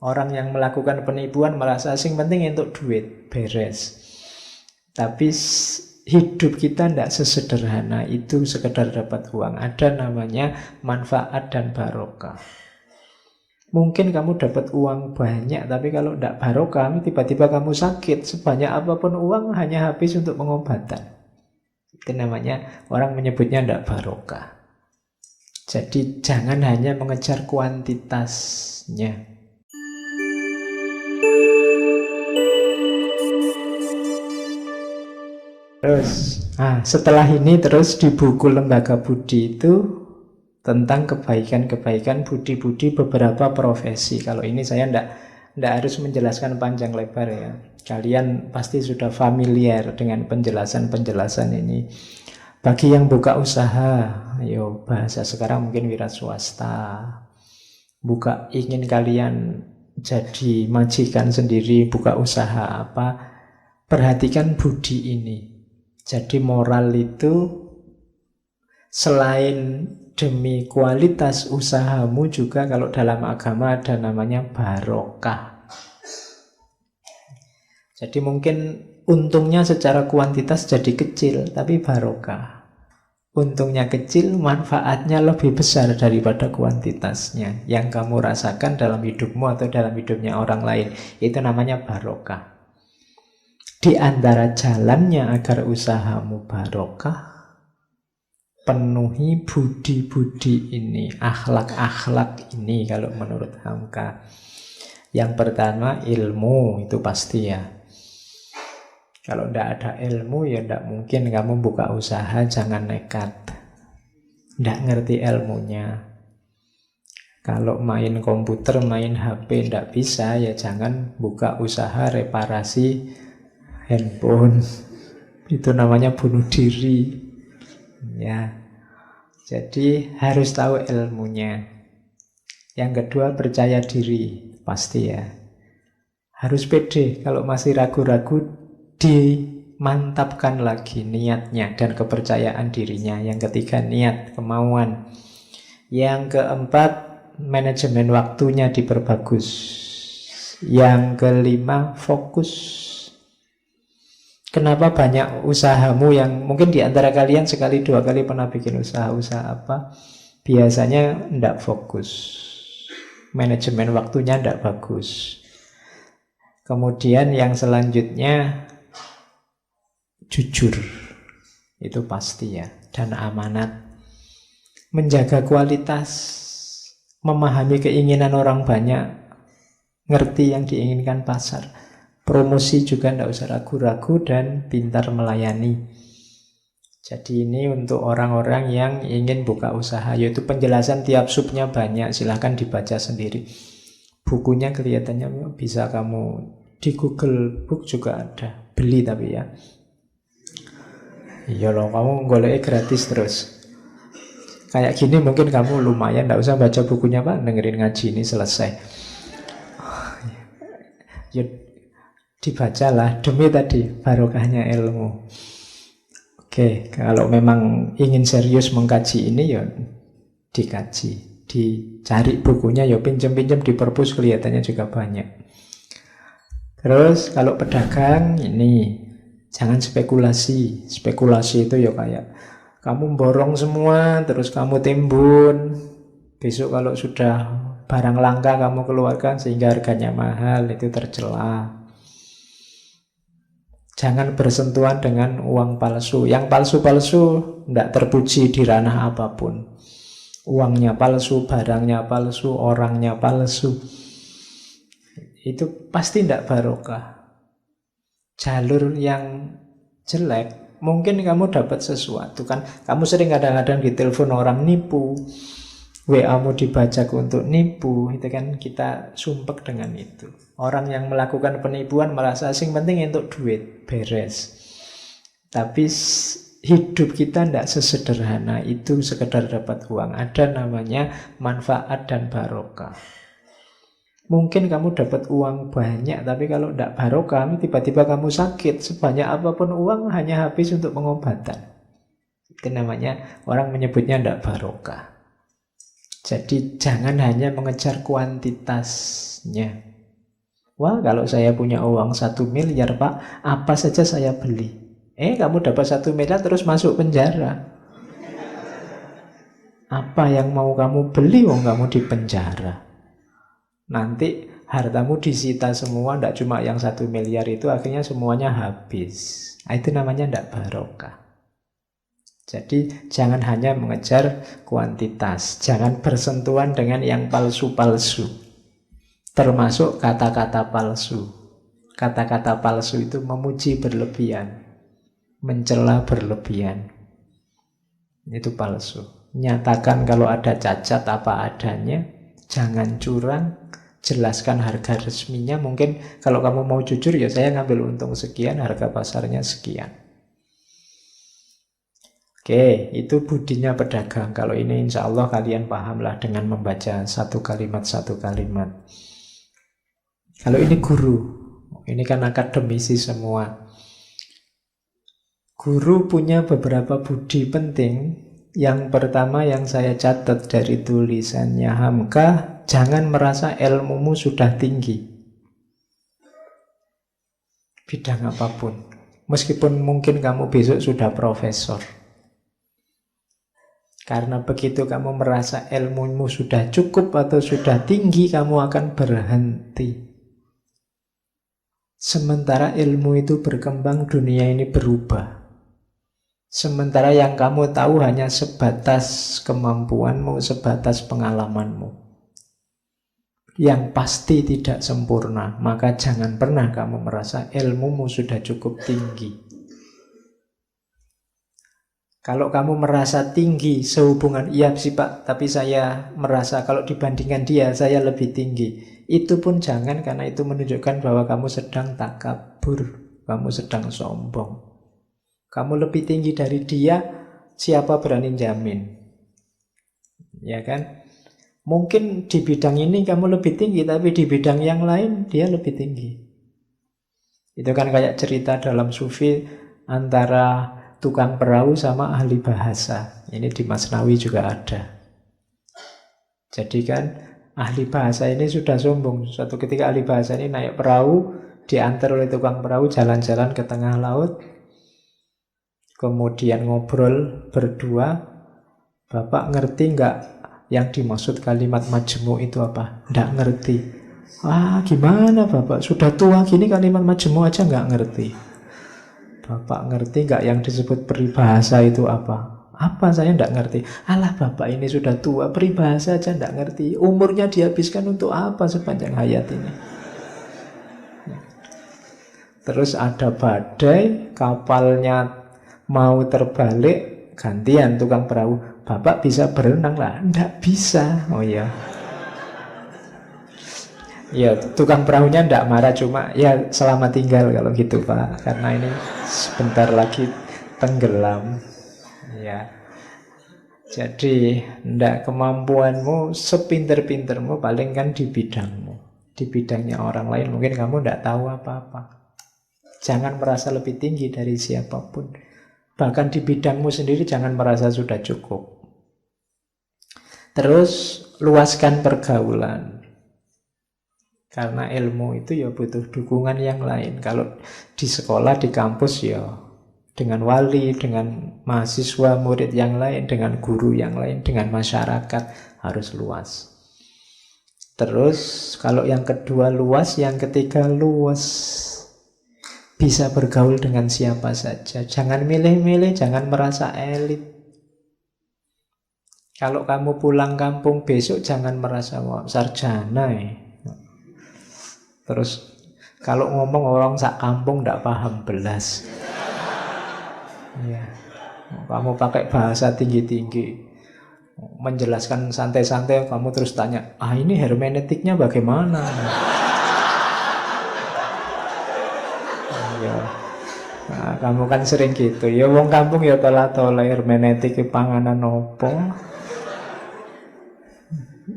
Orang yang melakukan penipuan merasa asing, penting untuk duit, beres. Tapi hidup kita tidak sesederhana itu sekedar dapat uang. Ada namanya manfaat dan barokah. Mungkin kamu dapat uang banyak, tapi kalau tidak barokah, tiba-tiba kamu sakit. Sebanyak apapun uang hanya habis untuk pengobatan. Itu namanya, orang menyebutnya tidak barokah. Jadi jangan hanya mengejar kuantitasnya. Terus, setelah ini terus di buku Lembaga Budi itu tentang kebaikan-kebaikan budi-budi beberapa profesi. Kalau ini saya ndak harus menjelaskan panjang lebar ya. Kalian pasti sudah familiar dengan penjelasan-penjelasan ini. Bagi yang buka usaha, ayo bahasa sekarang mungkin wira swasta. Ingin kalian jadi majikan sendiri, buka usaha apa, perhatikan budi ini. Jadi moral itu selain demi kualitas usahamu juga kalau dalam agama ada namanya barokah. Jadi mungkin untungnya secara kuantitas jadi kecil, tapi barokah. Untungnya kecil, manfaatnya lebih besar daripada kuantitasnya. Yang kamu rasakan dalam hidupmu atau dalam hidupnya orang lain, itu namanya barokah. Di antara jalannya agar usahamu barokah, penuhi budi-budi ini, akhlak-akhlak ini kalau menurut Hamka. Yang pertama ilmu, itu pasti ya. Kalau tidak ada ilmu ya tidak mungkin kamu buka usaha, jangan nekat. Tidak ngerti ilmunya. Kalau main komputer, main HP tidak bisa, ya jangan buka usaha reparasi handphone. Itu namanya bunuh diri. Ya. Jadi harus tahu ilmunya. Yang kedua percaya diri, pasti ya. Harus pede, kalau masih ragu-ragu dimantapkan lagi niatnya dan kepercayaan dirinya. Yang ketiga niat, kemauan. Yang keempat manajemen waktunya diperbagus. Yang kelima fokus. Kenapa banyak usahamu yang mungkin di antara kalian sekali dua kali pernah bikin usaha apa, biasanya tidak fokus. Manajemen waktunya tidak bagus. Kemudian yang selanjutnya jujur. Itu pasti ya. Dan amanat. Menjaga kualitas. Memahami keinginan orang banyak. Ngerti yang diinginkan pasar. Promosi juga tidak usah ragu-ragu dan pintar melayani. Jadi ini untuk orang-orang yang ingin buka usaha. Yaitu penjelasan tiap subnya banyak. Silahkan dibaca sendiri. Bukunya kelihatannya bisa kamu di Google Book juga ada. Beli tapi ya. Iya loh, kamu golek gratis terus. Kayak gini mungkin kamu lumayan, tidak usah baca bukunya Pak, dengerin ngaji ini selesai. Ya dibacalah demi tadi barokahnya ilmu. Oke, kalau memang ingin serius mengkaji ini ya dikaji, dicari bukunya ya pinjam-pinjam di perpus kelihatannya juga banyak. Terus kalau pedagang ini jangan spekulasi. Spekulasi itu ya kayak kamu borong semua terus kamu timbun. Besok kalau sudah barang langka kamu keluarkan sehingga harganya mahal, itu tercela. Jangan bersentuhan dengan uang palsu. Yang palsu-palsu tidak terpuji di ranah apapun. Uangnya palsu, barangnya palsu, orangnya palsu. Itu pasti tidak barokah. Jalur yang jelek, mungkin kamu dapat sesuatu kan. Kamu sering kadang-kadang ditelepon orang nipu, WA-mu dibajak untuk nipu, itu kan kita sumpek dengan itu. Orang yang melakukan penipuan merasa asing, penting untuk duit, beres. Tapi hidup kita tidak sesederhana itu sekedar dapat uang. Ada namanya manfaat dan barokah. Mungkin kamu dapat uang banyak, tapi kalau tidak barokah, tiba-tiba kamu sakit. Sebanyak apapun uang hanya habis untuk pengobatan. Itu namanya, orang menyebutnya tidak barokah. Jadi jangan hanya mengejar kuantitasnya. Wah, kalau saya punya uang 1 miliar, Pak, apa saja saya beli. Kamu dapat 1 miliar terus masuk penjara. Apa yang mau kamu beli, wong kamu di penjara. Nanti hartamu disita semua, tidak cuma yang 1 miliar itu, akhirnya semuanya habis. Itu namanya tidak barokah. Jadi jangan hanya mengejar kuantitas, jangan bersentuhan dengan yang palsu-palsu, termasuk kata-kata palsu. Kata-kata palsu itu memuji berlebihan, mencela berlebihan. Itu palsu. Nyatakan kalau ada cacat apa adanya, jangan curang, jelaskan harga resminya. Mungkin kalau kamu mau jujur, ya saya ngambil untung sekian, harga pasarnya sekian. Oke, itu budinya pedagang. Kalau ini insya Allah kalian pahamlah dengan membaca satu kalimat. Kalau ini guru, ini kan akademisi semua. Guru punya beberapa budi penting. Yang pertama yang saya catat dari tulisannya Hamka, jangan merasa ilmumu sudah tinggi. Bidang apapun. Meskipun mungkin kamu besok sudah profesor. Karena begitu kamu merasa ilmumu sudah cukup atau sudah tinggi, kamu akan berhenti. Sementara ilmu itu berkembang, dunia ini berubah. Sementara yang kamu tahu hanya sebatas kemampuanmu, sebatas pengalamanmu. Yang pasti tidak sempurna, maka jangan pernah kamu merasa ilmumu sudah cukup tinggi. Kalau kamu merasa tinggi sehubungan, iya sih Pak, tapi saya merasa kalau dibandingkan dia, saya lebih tinggi. Itu pun jangan, karena itu menunjukkan bahwa kamu sedang takabur, kamu sedang sombong. Kamu lebih tinggi dari dia, siapa berani jamin? Ya kan? Mungkin di bidang ini kamu lebih tinggi, tapi di bidang yang lain dia lebih tinggi. Itu kan kayak cerita dalam sufi antara tukang perahu sama ahli bahasa. Ini di Masnawi juga ada. Jadi kan ahli bahasa ini sudah sombong. Suatu ketika ahli bahasa ini naik perahu, diantar oleh tukang perahu jalan-jalan ke tengah laut. Kemudian ngobrol berdua. Bapak ngerti nggak yang dimaksud kalimat majmu itu apa? Nggak ngerti. Gimana Bapak? Sudah tua gini kalimat majmu aja nggak ngerti. Bapak ngerti nggak yang disebut peribahasa itu apa? Apa saya nggak ngerti? Alah Bapak ini sudah tua, peribahasa aja nggak ngerti. Umurnya dihabiskan untuk apa sepanjang hayat ini? Terus ada badai, kapalnya mau terbalik, gantian tukang perahu. Bapak bisa berenang lah? Nggak bisa. Oh ya. Ya, tukang perahunya ndak marah, cuma ya selamat tinggal kalau gitu Pak, karena ini sebentar lagi tenggelam. Ya, jadi ndak kemampuanmu sepinter-pintermu paling kan di bidangmu, di bidangnya orang lain mungkin kamu ndak tahu apa-apa. Jangan merasa lebih tinggi dari siapapun. Bahkan di bidangmu sendiri jangan merasa sudah cukup. Terus luaskan pergaulan. Karena ilmu itu ya butuh dukungan yang lain. Kalau di sekolah, di kampus ya dengan wali, dengan mahasiswa, murid yang lain, dengan guru yang lain, dengan masyarakat harus luas. Terus kalau yang kedua luas, yang ketiga luas. Bisa bergaul dengan siapa saja. Jangan milih-milih, jangan merasa elit. Kalau kamu pulang kampung besok jangan merasa sarjana Terus kalau ngomong orang sak kampung tidak paham belas. Ya. Kamu pakai bahasa tinggi-tinggi, menjelaskan santai-santai, kamu terus tanya, ini hermeneutiknya bagaimana? Ya. Nah, kamu kan sering gitu. Ya wong kampung ya tola-tola hermeneutik panganan opo.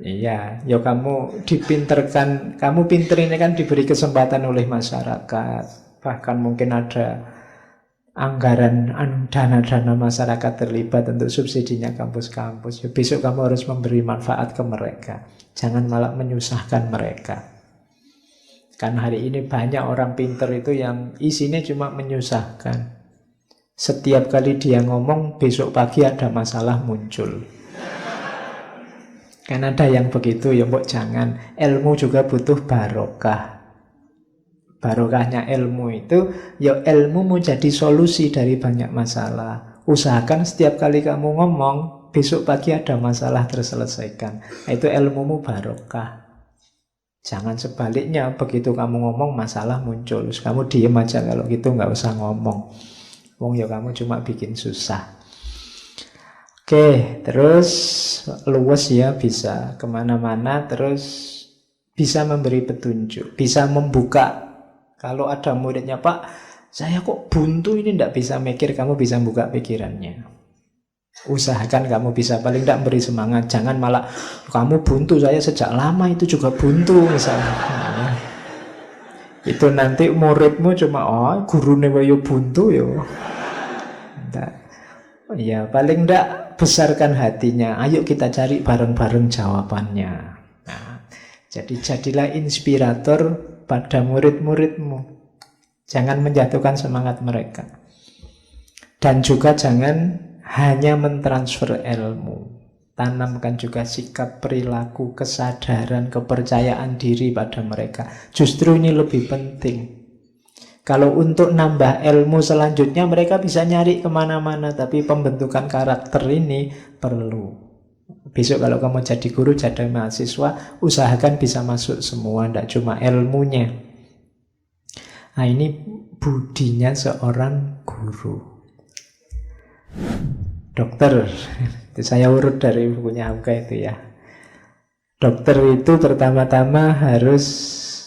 Iya, ya kamu dipinterkan, kamu pinter ini kan diberi kesempatan oleh masyarakat. Bahkan mungkin ada anggaran dana-dana masyarakat terlibat untuk subsidinya kampus-kampus. Ya, besok kamu harus memberi manfaat ke mereka. Jangan malah menyusahkan mereka. Kan hari ini banyak orang pinter itu yang isinya cuma menyusahkan. Setiap kali dia ngomong, besok pagi ada masalah muncul. Kan ada yang begitu, ya mbok jangan. Ilmu juga butuh barokah. Barokahnya ilmu itu, ya ilmu menjadi solusi dari banyak masalah. Usahakan setiap kali kamu ngomong, besok pagi ada masalah terselesaikan. Itu ilmumu barokah. Jangan sebaliknya, begitu kamu ngomong masalah muncul. Terus kamu diem aja, kalau gitu nggak usah ngomong. Wong ya kamu cuma bikin susah. Oke, terus luwes ya, bisa kemana-mana, terus bisa memberi petunjuk, bisa membuka. Kalau ada muridnya, Pak, saya kok buntu ini, tidak bisa mikir, kamu bisa buka pikirannya. Usahakan kamu bisa paling tidak beri semangat. Jangan malah kamu buntu, saya sejak lama itu juga buntu misalnya. Nah, itu nanti muridmu cuma gurune wayo buntu yo. Nggak. Ya paling tidak besarkan hatinya. Ayo kita cari bareng-bareng jawabannya. Nah, jadi jadilah inspirator pada murid-muridmu. Jangan menjatuhkan semangat mereka. Dan juga jangan hanya mentransfer ilmu. Tanamkan juga sikap, perilaku, kesadaran, kepercayaan diri pada mereka. Justru ini lebih penting. Kalau untuk nambah ilmu selanjutnya mereka bisa nyari kemana-mana. Tapi pembentukan karakter ini perlu. Besok kalau kamu jadi guru, jadi mahasiswa, usahakan bisa masuk semua, tidak cuma ilmunya. Nah ini budinya seorang guru. Dokter, itu saya urut dari bukunya Hamka itu ya. Dokter itu pertama-tama harus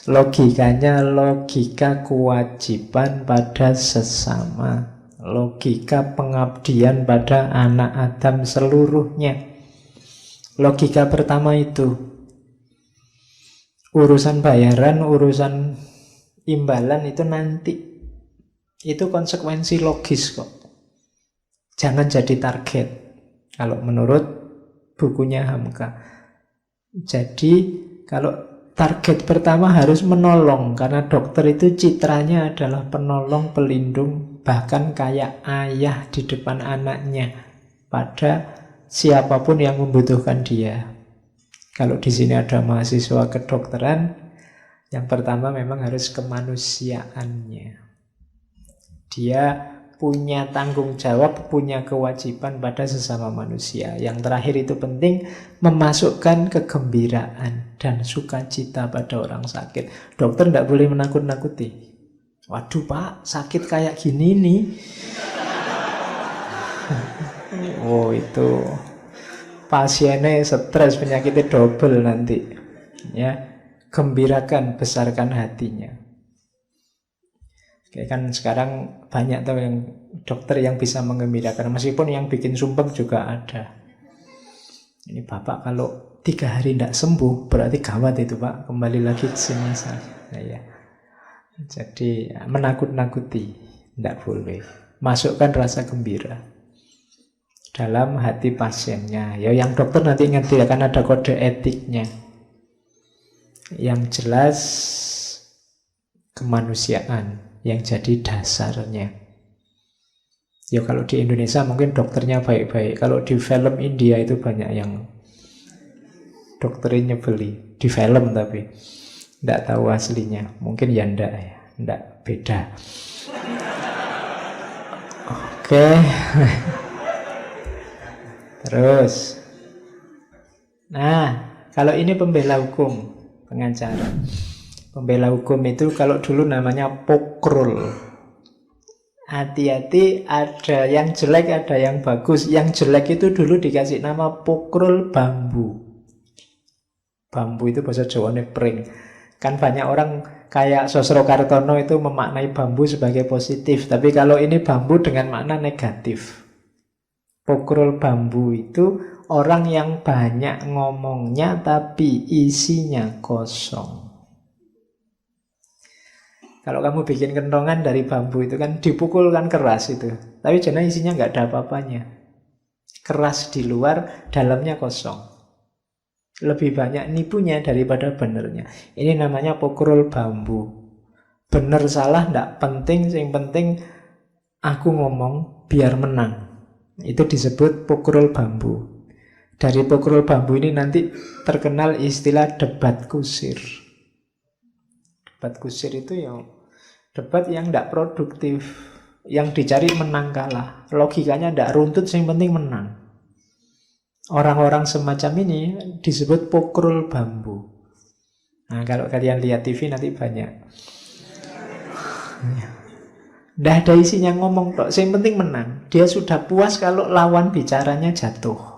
logikanya logika kewajiban pada sesama, logika pengabdian pada anak Adam seluruhnya. Logika pertama itu. Urusan bayaran, urusan imbalan itu nanti. Itu konsekuensi logis kok. Jangan jadi target. Kalau menurut bukunya Hamka. Jadi kalau target pertama harus menolong. Karena dokter itu citranya adalah penolong, pelindung. Bahkan kayak ayah di depan anaknya. Pada siapapun yang membutuhkan dia. Kalau di sini ada mahasiswa kedokteran, yang pertama memang harus kemanusiaannya. Dia punya tanggung jawab, punya kewajiban pada sesama manusia. Yang terakhir itu penting, memasukkan kegembiraan dan sukacita pada orang sakit. Dokter tidak boleh menakut-nakuti. Waduh Pak, sakit kayak gini nih. Oh itu pasiennya stres, penyakitnya double nanti. Ya, gembirakan, besarkan hatinya. Oke, kan sekarang banyak tuh yang dokter yang bisa menggembirakan, meskipun yang bikin sumpek juga ada. Ini Bapak kalau 3 hari tidak sembuh berarti gawat itu Pak, kembali lagi ke sini saya. Nah, ya. Jadi menakut-nakuti tidak boleh. Masukkan rasa gembira dalam hati pasiennya. Ya, yang dokter nanti ngerti akan ada kode etiknya. Yang jelas kemanusiaan yang jadi dasarnya. Ya kalau di Indonesia mungkin dokternya baik-baik. Kalau di film India itu banyak yang dokternya nyebeli. Di film tapi tidak tahu aslinya. Mungkin ya ndak ya. Ndak, beda. Oke. Terus. Nah, kalau ini pembela hukum, pengacara. Pembela hukum itu kalau dulu namanya pokrul. Hati-hati, ada yang jelek, ada yang bagus. Yang jelek itu dulu dikasih nama pokrul bambu. Bambu itu bahasa Jawane pring. Kan banyak orang kayak Sosro Kartono itu memaknai bambu sebagai positif. Tapi kalau ini bambu dengan makna negatif. Pokrul bambu itu orang yang banyak ngomongnya tapi isinya kosong. Kalau kamu bikin kentongan dari bambu itu kan dipukul kan keras itu. Tapi jangan isinya nggak ada apa-apanya. Keras di luar, dalamnya kosong. Lebih banyak nipunya daripada benernya. Ini namanya pokrol bambu. Bener salah nggak penting, yang penting aku ngomong biar menang. Itu disebut pokrol bambu. Dari pokrol bambu ini nanti terkenal istilah debat kusir. Debat kusir itu yang debat yang tidak produktif, yang dicari menang kalah. Logikanya tidak runtut, yang penting menang. Orang-orang semacam ini disebut pokrol bambu. Nah, kalau kalian lihat TV nanti banyak. Tidak ada isinya ngomong tok, yang penting menang. Dia sudah puas kalau lawan bicaranya jatuh.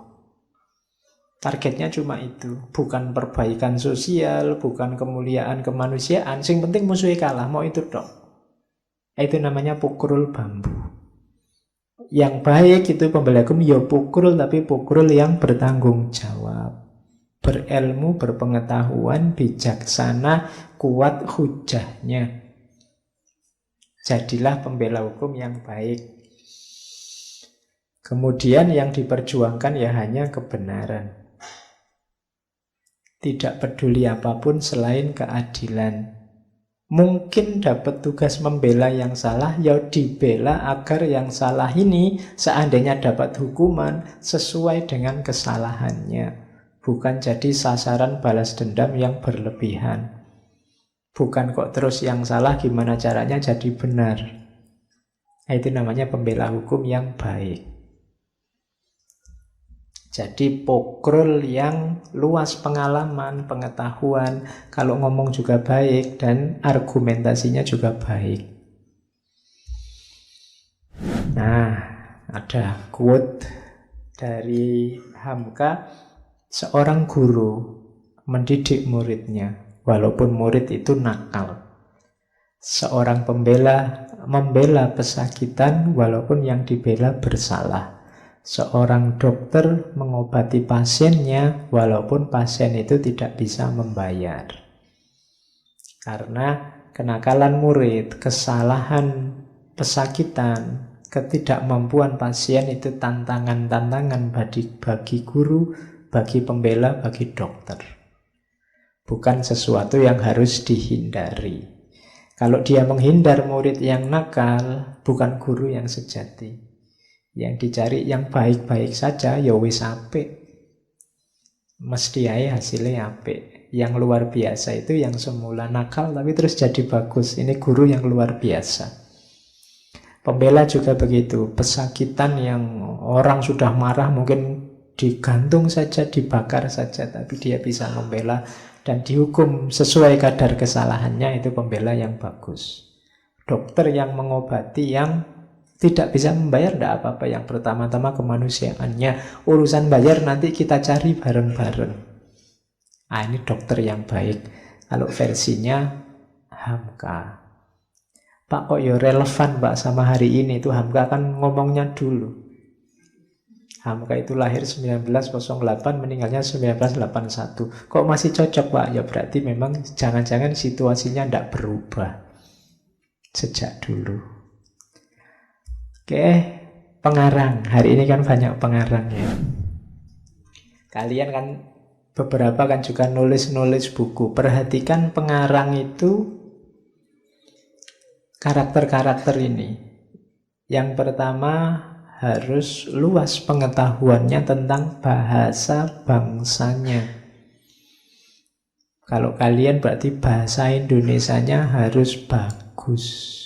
Targetnya cuma itu, bukan perbaikan sosial, bukan kemuliaan kemanusiaan. Yang penting musuhnya kalah, mau itu dong. Itu namanya pokrol bambu. Yang baik itu pembela hukum ya pokrol, tapi pokrol yang bertanggung jawab, berilmu, berpengetahuan, bijaksana, kuat hujahnya. Jadilah pembela hukum yang baik. Kemudian yang diperjuangkan ya hanya kebenaran. Tidak peduli apapun selain keadilan. Mungkin dapat tugas membela yang salah, ya dibela agar yang salah ini seandainya dapat hukuman sesuai dengan kesalahannya. Bukan jadi sasaran balas dendam yang berlebihan. Bukan kok terus yang salah gimana caranya jadi benar. Nah, itu namanya pembela hukum yang baik. Jadi pokrol yang luas pengalaman, pengetahuan, kalau ngomong juga baik dan argumentasinya juga baik. Nah, ada quote dari Hamka, seorang guru mendidik muridnya, walaupun murid itu nakal. Seorang pembela membela pesakitan walaupun yang dibela bersalah. Seorang dokter mengobati pasiennya walaupun pasien itu tidak bisa membayar. Karena kenakalan murid, kesalahan, pesakitan, ketidakmampuan pasien itu tantangan-tantangan bagi guru, bagi pembela, bagi dokter. Bukan sesuatu yang harus dihindari. Kalau dia menghindar murid yang nakal, bukan guru yang sejati. Yang dicari yang baik-baik saja, ya wis apik. Mesti aja hasilnya apik. Yang luar biasa itu yang semula nakal tapi terus jadi bagus. Ini guru yang luar biasa. Pembela juga begitu. Pesakitan yang orang sudah marah mungkin digantung saja, dibakar saja, tapi dia bisa membela dan dihukum sesuai kadar kesalahannya, itu pembela yang bagus. Dokter yang mengobati yang tidak bisa membayar, tidak apa-apa. Yang pertama-tama kemanusiaannya. Urusan bayar nanti kita cari bareng-bareng. Ah, ini dokter yang baik. Kalau versinya Hamka. Pak, kok ya relevan Pak sama hari ini? Itu Hamka kan ngomongnya dulu. Hamka itu lahir 1908, meninggalnya 1981. Kok masih cocok Pak? Ya berarti memang jangan-jangan situasinya tidak berubah sejak dulu. Oke, pengarang. Hari ini kan banyak pengarang ya. Kalian kan beberapa kan juga nulis-nulis buku. Perhatikan pengarang itu karakter-karakter ini. Yang pertama harus luas pengetahuannya tentang bahasa bangsanya. Kalau kalian berarti bahasa Indonesianya harus bagus.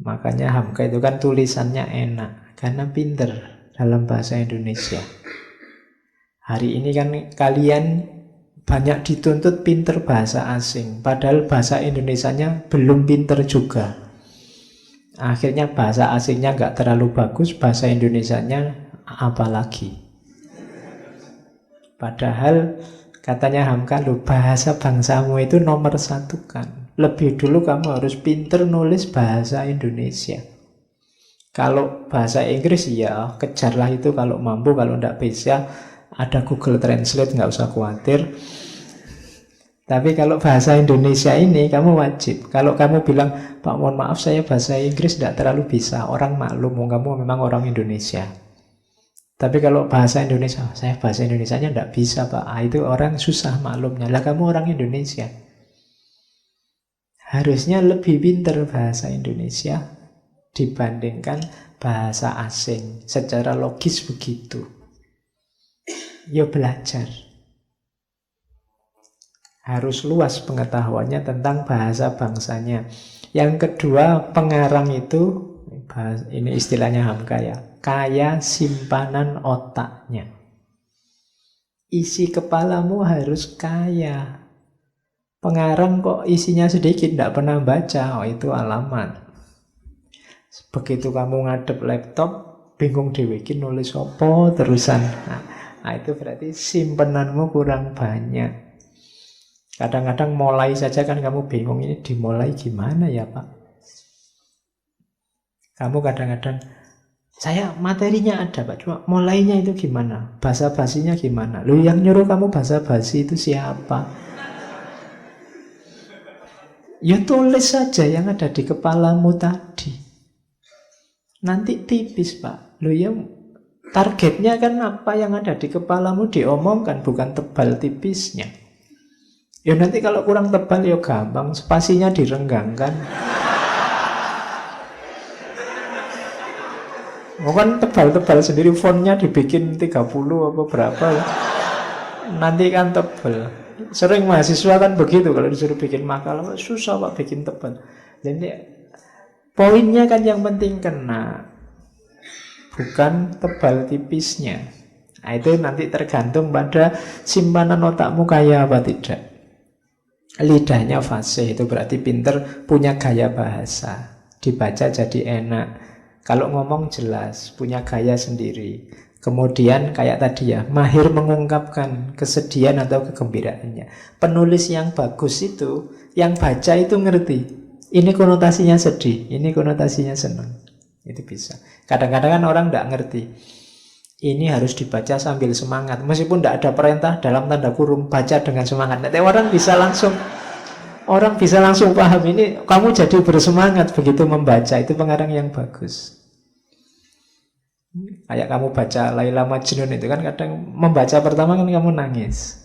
Makanya Hamka itu kan tulisannya enak, karena pinter dalam bahasa Indonesia. Hari ini kan kalian banyak dituntut pinter bahasa asing, padahal bahasa Indonesianya belum pinter juga. Akhirnya bahasa asingnya nggak terlalu bagus, bahasa Indonesianya apalagi. Padahal katanya Hamka, loh, bahasa bangsamu itu nomor satu kan. Lebih dulu kamu harus pinter nulis bahasa Indonesia. Kalau bahasa Inggris ya kejarlah itu kalau mampu, kalau tidak bisa ada Google Translate, nggak usah khawatir. Tapi kalau bahasa Indonesia ini kamu wajib. Kalau kamu bilang, Pak mohon maaf saya bahasa Inggris tidak terlalu bisa, orang maklum, kamu memang orang Indonesia. Tapi kalau bahasa Indonesia, saya bahasa Indonesianya tidak bisa Pak, itu orang susah maklumnya. Lah kamu orang Indonesia, harusnya lebih pintar bahasa Indonesia dibandingkan bahasa asing. Secara logis begitu. Ya belajar. Harus luas pengetahuannya tentang bahasa bangsanya. Yang kedua, pengarang itu, ini istilahnya Hamka ya, kaya simpanan otaknya. Isi kepalamu harus kaya. Pengarang kok isinya sedikit, tidak pernah baca, oh itu alamat. Begitu kamu ngadep laptop, bingung dibikin nulis apa terusan. Nah, itu berarti simpenanmu kurang banyak. Kadang-kadang mulai saja kan kamu bingung, ini dimulai gimana ya Pak? Kamu kadang-kadang, saya materinya ada Pak, cuma mulainya itu gimana? Basa-basinya gimana? Lu yang nyuruh kamu basa-basi itu siapa? Ya tulis saja yang ada di kepalamu tadi. Nanti tipis Pak. Lu ya targetnya kan apa yang ada di kepalamu diomongkan, bukan tebal tipisnya. Ya nanti kalau kurang tebal ya gampang, spasinya direnggangkan. Kan tebal-tebal sendiri, fontnya dibikin 30 apa berapa ya. Nanti kan tebal. Sering mahasiswa kan begitu, kalau disuruh bikin makalah susah Pak bikin tebal. Jadi poinnya kan yang penting kena, bukan tebal tipisnya. Nah, itu nanti tergantung pada simpanan otakmu kaya apa tidak. Lidahnya fasih, itu berarti pinter, punya gaya bahasa, dibaca jadi enak. Kalau ngomong jelas, punya gaya sendiri. Kemudian kayak tadi ya, mahir mengungkapkan kesedihan atau kegembiraannya. Penulis yang bagus itu, yang baca itu ngerti. Ini konotasinya sedih, ini konotasinya senang. Itu bisa. Kadang-kadang kan orang tidak ngerti. Ini harus dibaca sambil semangat. Meskipun tidak ada perintah dalam tanda kurung, baca dengan semangat. Nanti orang bisa langsung paham ini, kamu jadi bersemangat begitu membaca. Itu pengarang yang bagus. Kayak kamu baca Laila Majnun itu kan kadang membaca pertama kan kamu nangis.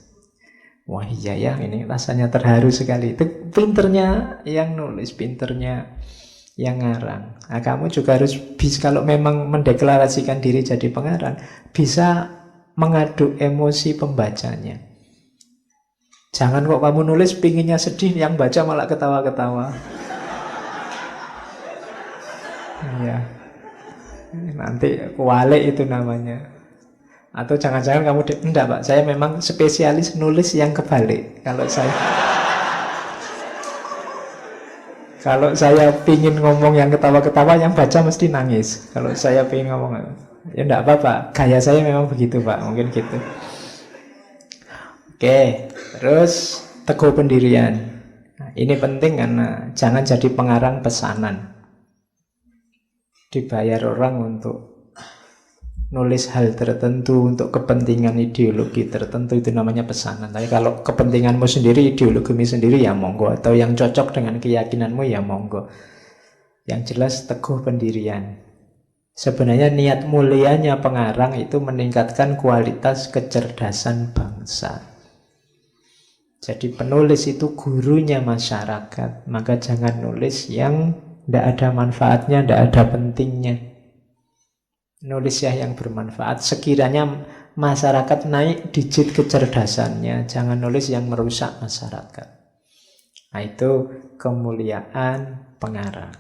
Wah iya ya, ini rasanya terharu sekali. Itu pinternya yang nulis, pinternya yang ngarang. Nah, kamu juga harus bisa, kalau memang mendeklarasikan diri jadi pengarang, bisa mengaduk emosi pembacanya. Jangan kok kamu nulis pinginnya sedih, yang baca malah ketawa-ketawa. Iya. Nanti kualik itu namanya. Atau jangan-jangan kamu enggak Pak, saya memang spesialis nulis yang kebalik. Kalau saya pingin ngomong yang ketawa-ketawa, yang baca mesti nangis. Kalau saya pingin ngomong, ya enggak apa-apa, gaya saya memang begitu Pak, mungkin gitu. Oke, terus teguh pendirian. Nah, ini penting karena jangan jadi pengarang pesanan. Dibayar orang untuk nulis hal tertentu, untuk kepentingan ideologi tertentu, itu namanya pesanan. Tapi kalau kepentinganmu sendiri, ideologimu sendiri, ya monggo. Atau yang cocok dengan keyakinanmu, ya monggo. Yang jelas teguh pendirian. Sebenarnya niat mulianya pengarang itu meningkatkan kualitas kecerdasan bangsa. Jadi penulis itu gurunya masyarakat. Maka jangan nulis yang tidak ada manfaatnya, tidak ada pentingnya. Nulis ya yang bermanfaat. Sekiranya masyarakat naik digit kecerdasannya, jangan nulis yang merusak masyarakat. Nah itu kemuliaan pengarang.